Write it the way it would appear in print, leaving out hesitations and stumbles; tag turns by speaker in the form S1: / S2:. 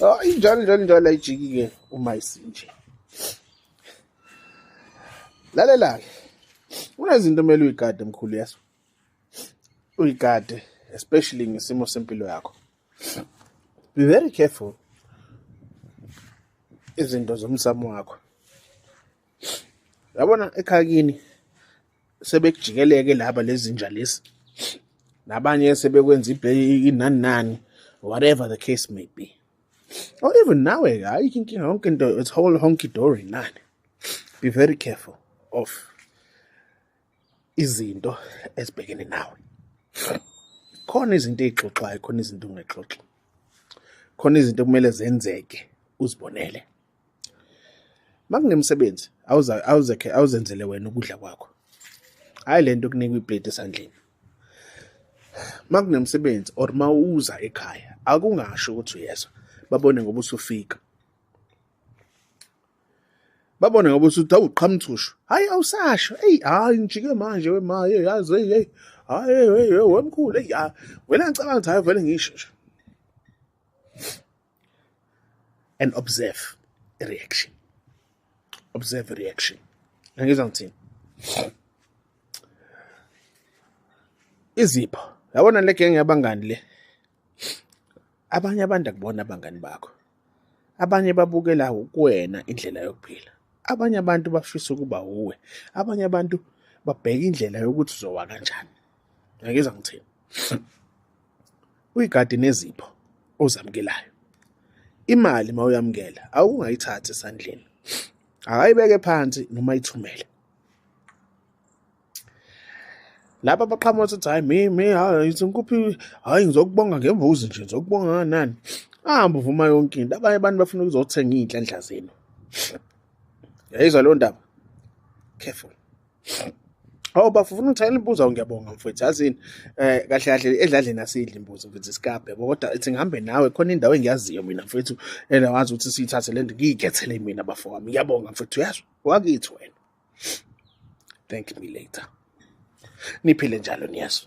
S1: Oh, injalo ayijiki-ke uma isinje. Lalela-ke, kunezinto kumele uyigade mkhulu yaso. Uyigade, especially ngesimo sempilo yakho. Be very careful izinto zomsamo wakho. Yabona ekhaya kini sebekujikeleke laba lezinja lesi. Nabanye sebekwenza inani whatever the case may be. Or even nawe ayikho inkinga yonke into it's whole honky dory nani. Be very careful of izinto ezibhekene nawe. Khona izinto ezixoxwayo, khona izinto ungexoxi. Khona izinto kumele zenzeke uzibonele. Makunemsebenzi awuzenzele wena ukudla kwakho. Hayi lento kunika iplate esandleni. Makunemsebenzi or mawuza ekhaya akungasho ukuthi uyezwa. Babone ngoba usufika. Babone ngoba usuthi awuqhamthushu. Hayi awusasho. Hayi ngijike manje wemaye yazi hey. Hayi wemkhulu hey. Wena ngicabanga ukuthi hayi vele ngisho nje. And observe a reaction. Observe a reaction. Ngizwa ngithini? Izipho. Yabona le gang yabangani le. Abanye abantu akubona abangani bakho. Abanye babukela kuwena indlela yokuphila. Abanye abantu bafisa ukuba uwe. Abanye abantu babheka indlela yokuthi uzowa kanjani. Ngizwa ngithini? Uyigadi nezipho ozamkelayo. Imali mawuyamkela awungayithathi esandleni. Akayibeke phansi noma ayithumele. Laba baqhamuka ukuthi hayi hayi ngikuphi hayi ngizokubonga ngemvuzo nje ngizokubonga nani. Hamba uvuma yonke into. Abanye abantu bafuna ukuzothenga inhlanhla zenu. Yayizwa lo ndaba. Careful. Oh bafuna ukuthayela imbuzo ngiyabonga mfowethu yazini kahle edladleni asidla imbuzo mfethu isikabhe kodwa ethi ngihambe nawe khona indawo engiyaziyo mina mfethu wazi ukuthi siyithathe lento ngiyikhethele mina bafowami ngiyabonga mfethu yazi wakithi wena. Thank me later. Niphile njalo niyazo.